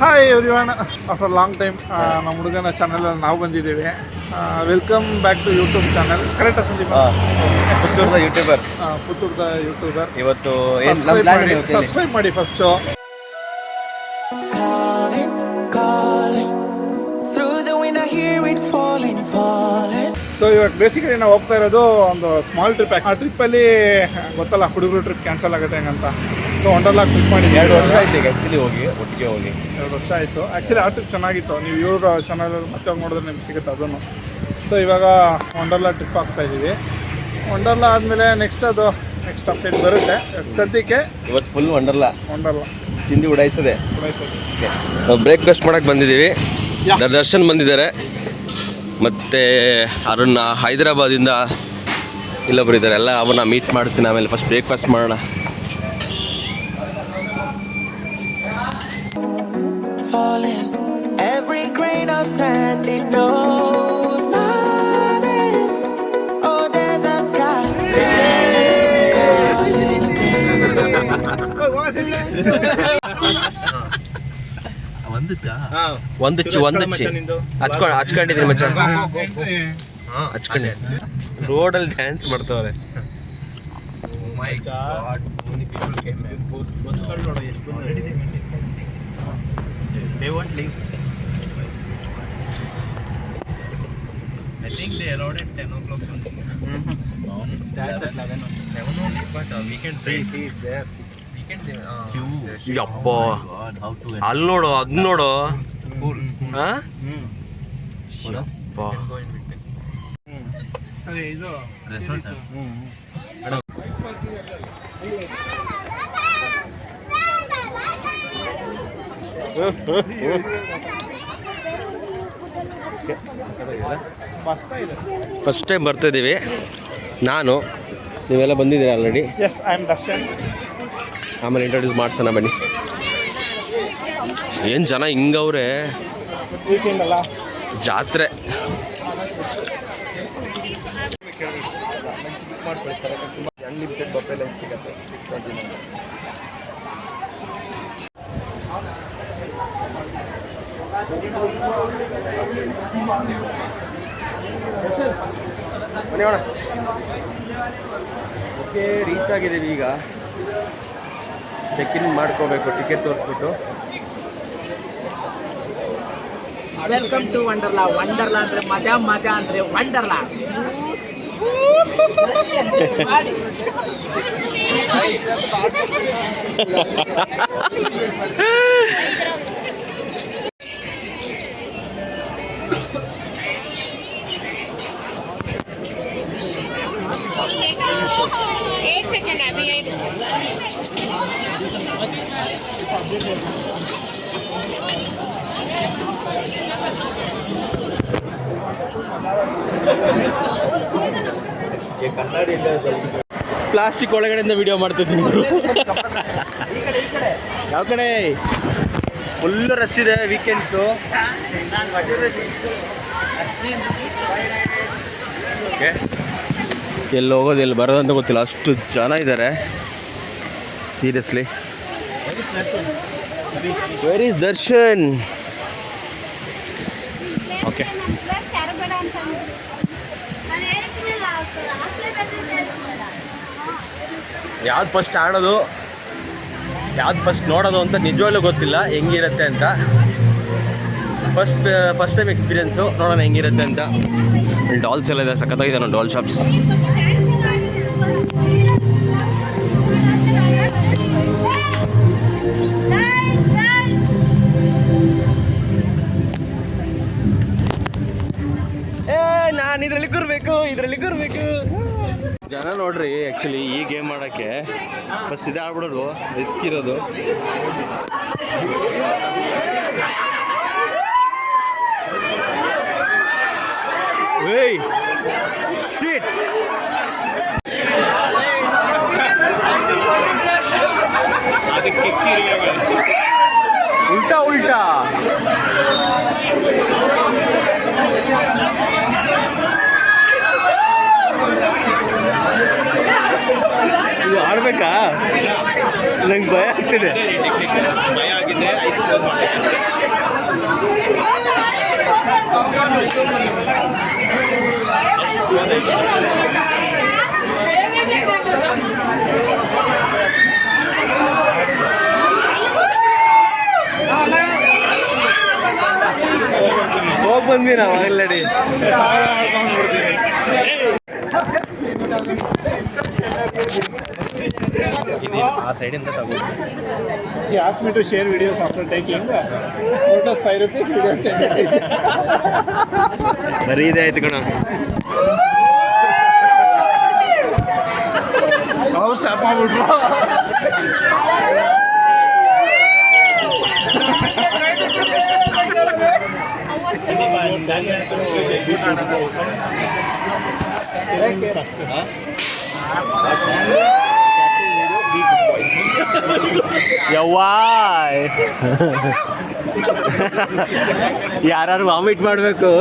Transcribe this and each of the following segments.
Hi everyone, after long time ನಮ್ಮ ಹುಡುಗನ ಚಾನಲಲ್ಲಿ ನಾವು ಬಂದಿದ್ದೀವಿ. Welcome back to YouTube channel. ಕರೆಕ್ಟಾ ಸಂದೀಪ್? ಪುತ್ತೂರದ ಯೂಟ್ಯೂಬರ್. ಪುತ್ತೂರದ ಯೂಟ್ಯೂಬರ್. ಇವತ್ತು ಸಬ್ಸ್ಕ್ರೈಬ್ ಮಾಡಿ ಫಸ್ಟು. ಸೊ ಇವಾಗ ಬೇಸಿಕಲಿ ನಾವು ಹೋಗ್ತಾ ಇರೋದು ಒಂದು ಸ್ಮಾಲ್ ಟ್ರಿಪ್. ಆ ಟ್ರಿಪ್ಪಲ್ಲಿ ಗೊತ್ತಲ್ಲ, ಹುಡುಗರು ಟ್ರಿಪ್ ಕ್ಯಾನ್ಸಲ್ ಆಗುತ್ತೆ ಹೆಂಗಂತ. ಸೊ ವಂಡರ್ಲಾ ಟ್ರಿಪ್ ಮಾಡಿ 2 ವರ್ಷ ಆಯ್ತು ಈಗ ಆ್ಯಕ್ಚುಲಿ ಒಟ್ಟಿಗೆ ಹೋಗಿ 2 ವರ್ಷ ಆಯಿತು. ಆ್ಯಕ್ಚುಲಿ ಆ ಟ್ರಿಪ್ ಚೆನ್ನಾಗಿತ್ತು. ನೀವು ಇವ್ರ ಚಾನಲಲ್ಲಿ ಮತ್ತೆ ಹೋಗಿ ನೋಡಿದ್ರೆ ನಿಮ್ಗೆ ಸಿಗುತ್ತೆ ಅದನ್ನು. ಸೊ ಇವಾಗ ವಂಡರ್ಲಾ ಟ್ರಿಪ್ ಆಗ್ತಾ ಇದ್ದೀವಿ. ವಂಡರ್ಲಾ ಆದಮೇಲೆ ನೆಕ್ಸ್ಟ್ ಅಪ್ಡೇಟ್ ಬರುತ್ತೆ. ಸದ್ಯಕ್ಕೆ ಇವತ್ತು ಫುಲ್ ವಂಡರ್ಲಾ ಚಿಂದಿ ಉಡಾಯಿಸದೆ. ಬ್ರೇಕ್ಫಾಸ್ಟ್ ಮಾಡಕ್ಕೆ ಬಂದಿದ್ದೀವಿ. ದರ್ಶನ್ ಬಂದಿದ್ದಾರೆ, ಮತ್ತು ಅರುಣ್ ಹೈದರಾಬಾದಿಂದ ಇಲ್ಲೊಬ್ಬರು ಇದ್ದಾರೆ. ಎಲ್ಲ ಅವನ್ನ ಮೀಟ್ ಮಾಡಿಸ್ತೀನಿ. ಆಮೇಲೆ ಫಸ್ಟ್ ಬ್ರೇಕ್ಫಾಸ್ಟ್ ಮಾಡೋಣ. Every grain of sand it knows my name. Oh, desert sky. ಹಚ್ಕೊಂಡಿದ್ದೀನಿ ಮಚ್ಚ. ಹಚ್ಕೊಂಡೆ ರೋಡಲ್ಲಿ dance ಮಾಡ್ತವ್ರೆ. They won't leave. I think they allowed it 10 o'clock only. It starts at 11 only, but weekend see there. Weekend there. ಯಪ್ಪ ಅಲ್ಲಿ ನೋಡು, ಅದ್ ನೋಡು school. ಸರಿ, ಇದು resort. First time ಬರ್ತಾ ಇದ್ದೀವಿ ನಾನು. ನೀವೆಲ್ಲ ಬಂದಿದ್ದೀರಾ already? Yes, I am Darshan. ಆಮೇಲೆ ಇಂಟ್ರೊಡ್ಯೂಸ್ ಮಾಡ್ಸೋಣ ಬನ್ನಿ. ಏನು ಜನ ಹಿಂಗವ್ರೆ, ವೀಕೆಂಡ್ ಅಲ್ಲ, ಜಾತ್ರೆ. ಅನ್ಲಿಮಿಟೆಡ್ ಬಫೆ ಲಂಚ್ ಸಿಗುತ್ತೆ 629. ಓಕೆ, ರೀಚ್ ಆಗಿದ್ದೀವಿ. ಈಗ ಚೆಕ್ ಇನ್ ಮಾಡ್ಕೋಬೇಕು, ಟಿಕೆಟ್ ತೋರಿಸ್ಬಿಟ್ಟು. Welcome to Wonderla. ವಂಡರ್ಲಾ ಅಂದ್ರೆ ಮಜಾ, ಮಜಾ ಅಂದ್ರೆ ವಂಡರ್ಲಾ. एक सेकंड अभी ಪ್ಲಾಸ್ಟಿಕ್ ಒಳಗಡೆಯಿಂದ ವಿಡಿಯೋ ಮಾಡ್ತಿದ್ದೀನಿ. ಯಾವ ಕಡೆ ಫುಲ್ಲು ರಶ್ ಇದೆ ವೀಕೆಂಡ್ಸು. ಓಕೆ, ಎಲ್ಲಿ ಹೋಗೋದು ಎಲ್ಲಿ ಬರೋದು ಅಂತ ಗೊತ್ತಿಲ್ಲ, ಅಷ್ಟು ಜನ ಇದ್ದಾರೆ. Seriously. Where is Darshan? Okay, ಯಾವ್ದು ಫಸ್ಟ್ ಆಡೋದು ಯಾವ್ದು ಫಸ್ಟ್ ನೋಡೋದು ಅಂತ ನಿಜವಾಗ್ಲೂ ಗೊತ್ತಿಲ್ಲ ಹೆಂಗಿರುತ್ತೆ ಅಂತ. ಫಸ್ಟ್ ಟೈಮ್ ಎಕ್ಸ್ಪೀರಿಯೆನ್ಸು, ನೋಡೋಣ ಹೆಂಗಿರುತ್ತೆ ಅಂತ. ಡಾಲ್ಸ್ ಎಲ್ಲ ಇದೆ, ಸಖತ್ತಾಗಿದೆ ನೋಡಿ ಡಾಲ್ ಶಾಪ್ಸ್. ನಾನು ಇದರಲ್ಲಿ ಕೂರ್ಬೇಕು. ಜನ ನೋಡ್ರಿ, ಆ್ಯಕ್ಚುಲಿ ಈ ಗೇಮ್ ಮಾಡೋಕ್ಕೆ ಫಸ್ಟ್ ಇದು ಆಡ್ಬಿಡೋದು ರಿಸ್ಕ್ ಇರೋದು. ಏಯ್ ಶಿಟ್, ಅದಕ್ಕೆ ಉಲ್ಟಾ ಇದು ಆಡ್ಬೇಕಾ? ನಂಗೆ ಭಯ ಆಗ್ತಿದೆ. ಭಯ ಆಗಿದ್ರೆ ಐಸ್ ಕ್ಲೋಸ್ ಮಾಡಬೇಕು. ಹೋಗಿ ಬಂದ್ವಿ ನಾವು ಆಲ್ರೆಡಿ. ಆ ಸೈಡಿಂದ ತಗೋದು. He asked me to share videos after taking. Photos 5 rupees, videos 10 rupees. ಬರೀ ಇದೆ ಆಯ್ತು ಕಣ. ನಾವು ಸ್ಟಾಪ್ ಮಾಡ್ಬಿಟ್ರು. ಯವ್ವಾ ಯಾರು ವಾಮಿಟ್ ಮಾಡಬೇಕು.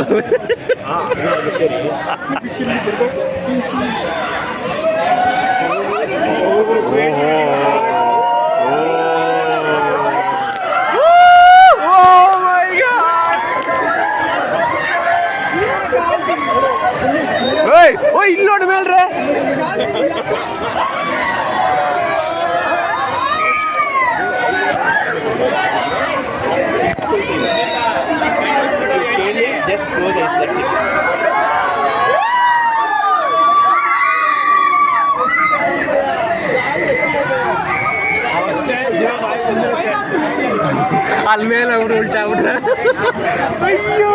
ಇಲ್ಲಿ ನೋಡಿ ಮೇಲ್ರೆ. ಅಲ್ಲಿ ಮೇಲೆ ಅವ್ರು ಉಲ್ಟಾ ಬಿಟ್ರೆ ಅಯ್ಯೋ.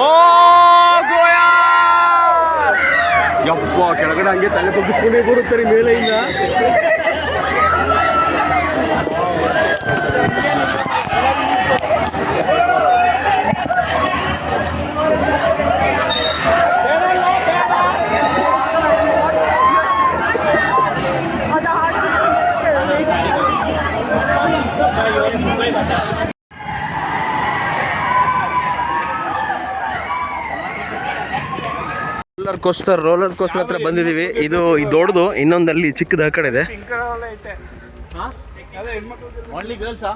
ಓ ಗೋಯಾ ಯಪ್ಪ, ಕೆಳಗಡೆ ಹಂಗೆ ತಲೆ ಬಗ್ಗಿಸ್ಕೊಂಡೇ ಬರುತ್ತಾರೆ ಮೇಲೆಯಿಂದ. ರೋಲರ್ ಕೋಸ್ಟರ್ ಹತ್ರ ಬಂದಿದ್ದೀವಿ. ಇದು ದೊಡ್ಡದು, ಇನ್ನೊಂದಲ್ಲಿ ಚಿಕ್ಕದ ಆ ಕಡೆ ಇದೆ. ಓನ್ಲಿ ಗರ್ಲ್ಸಾ?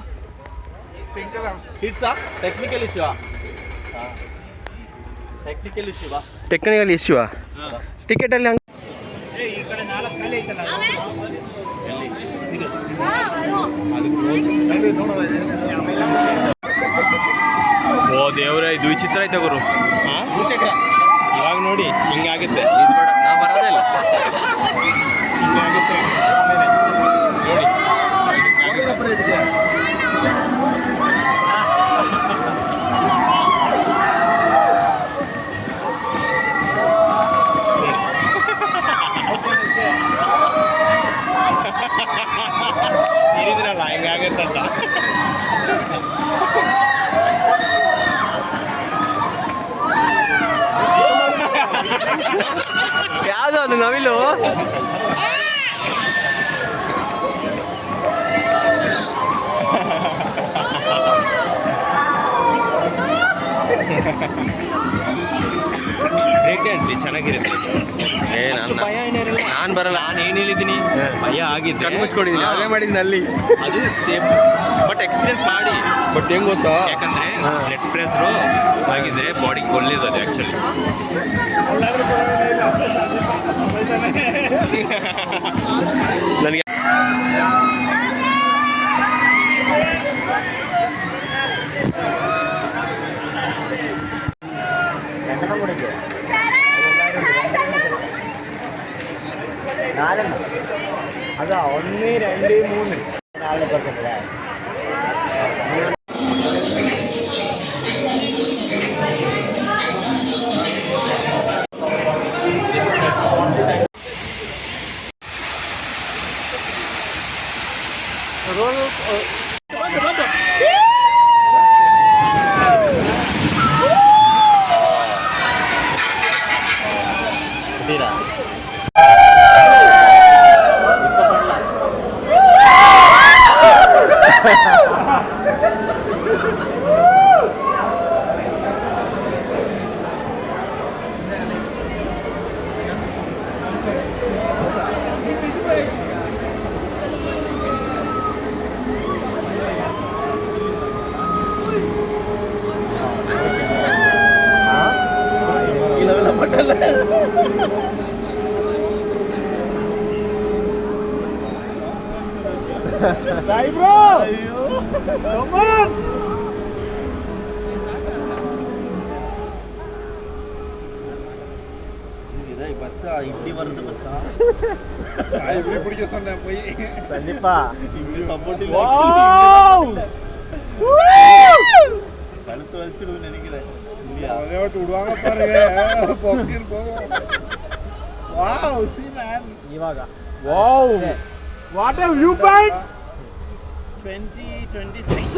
ಕಿಡ್ಸಾ? Technical issue. Technical issue. Ticket ಅಲ್ಲಿ ಈ ಕಡೆ 4 ಖಾಲಿ ಐತಲ್ಲ. ಓ ದೇವ್ರೆ, ಇದು ವಿಚಿತ್ರ ಐತೆ ಗುರು. ಭೂಚಕ್ರ ಇವಾಗ ನೋಡಿ ಹಿಂಗಾಗುತ್ತೆ. ಇದು ಬೇಡ, ನಾವು ಬರೋದೇ ಇಲ್ಲ. ಹಿಂಗಾಗುತ್ತೆ ಆಮೇಲೆ ನೋಡಿ. ಹೇಳಿದ್ರಲ್ಲ ಹಿಂಗಾಗತ್ತಂತ. ಯಾವುದು ಅದು ನವಿಲು? ಬ್ರೇಕ್ ಡ್ಯಾನ್ಸ್ ಚೆನ್ನಾಗಿರುತ್ತೆ. ಅಷ್ಟು ಭಯ ಏನಿರಲ್ಲ. ನಾನು ಬರಲ್ಲ. ನಾನು ಏನು ಹೇಳಿದ್ದೀನಿ, ಭಯ ಆಗಿದ್ದು ಕಣ್ಣು ಮುಚ್ಕೊಂಡಿದ್ದೀನಿ, ಅದೇ ಮಾಡಿದ್ದೀನಿ ಅಲ್ಲಿ. ಅದು ಸೇಫ್, ಬಟ್ ಎಕ್ಸ್ಪೀರಿಯನ್ಸ್ ಮಾಡಿ. ಬಟ್ ಹೆಂಗ್ ಗೊತ್ತಾ, ಯಾಕಂದ್ರೆ ಬ್ಲಡ್ ಪ್ರೆಷರು ಆಗಿದ್ರೆ ಬಾಡಿಗೆ ಒಳ್ಳೇದು ಅದು ಆ್ಯಕ್ಚುಲಿ. ನನಗೆ അതാ 1 2 3 4 പറഞ്ഞില്ലേ. बच्चा इडली वर्द बच्चा இப்படி பிடிக்க சொன்னேன் போய். கண்டிப்பா இட்லி சப்போர்ட் கழுத்து வச்சிடுன்னு நினைக்கிறேன் இல்லையா அதை விட்டு விடுவாங்க பாருங்க. பொக்கின்னு போகும். Wow, see man. ಇವಾಗ Wow. What a viewpoint. 2026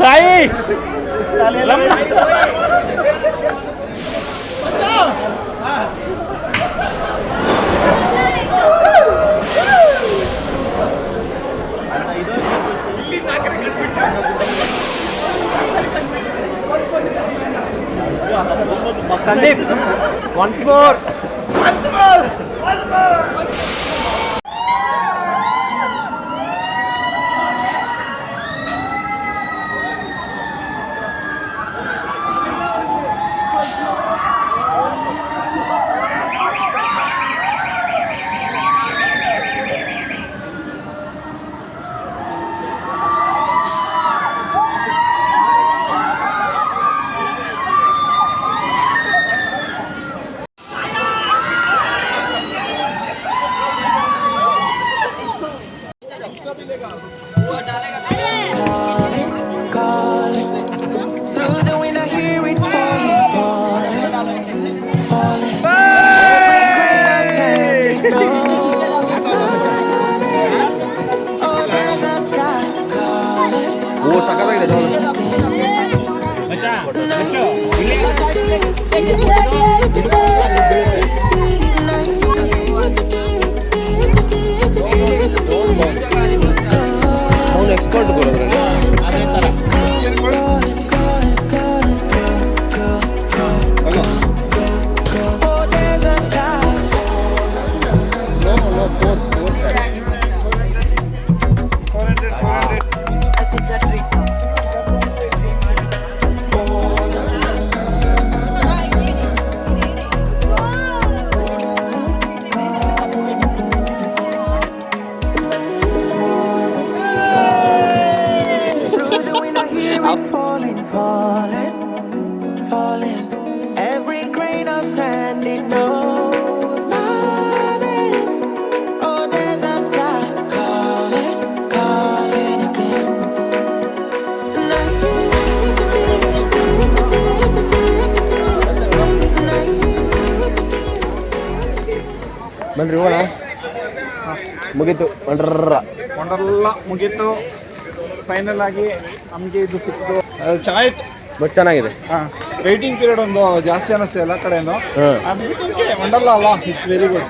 Sai Sandeep, once more. Through the wind, I hear it falling, falling, falling. Oh, there's that sky calling. ಓ ಸಖತ್ತಾಗಿದೆ ಅವನು expert ಬರೋದ್ರಲ್ಲಿ Oh, there's that sky. Through the wind, I hear it falling, falling, falling. Every grain of sand, it knows my name. Oh, there's that sky calling, calling again. ಬನ್ರಿ ಹೋಗೋಣ ಮುಗೀತು ಮಂಡ್ರ ವಂಡರ್ಲಾ ಮುಗೀತು. Final ಆಗಿ ನಮಗೆ ಇದು ಸಿಕ್ತು. ಅದು ಚೆನ್ನಾಗಿತ್ತು. ಬಟ್ ಚೆನ್ನಾಗಿದೆ ಹಾಂ, ವೇಟಿಂಗ್ ಪೀರಿಯಡ್ ಒಂದು ಜಾಸ್ತಿ ಅನ್ನಿಸ್ತು ಎಲ್ಲ ಕಡೆನೂ. ಹಾಂ ಅದು ಬಿಟ್ಟು ವಂಡರ್ಲಾ ಅಲ್ಲ, ಇಟ್ಸ್ ವೆರಿ ಗುಡ್.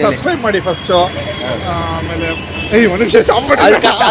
ಸಬ್ಸ್ಕ್ರೈಬ್ ಮಾಡಿ ಫಸ್ಟು. ಆಮೇಲೆ ಒಂದು ನಿಮಿಷ ಸ್ಟಾಪ್ ಮಾಡಿ.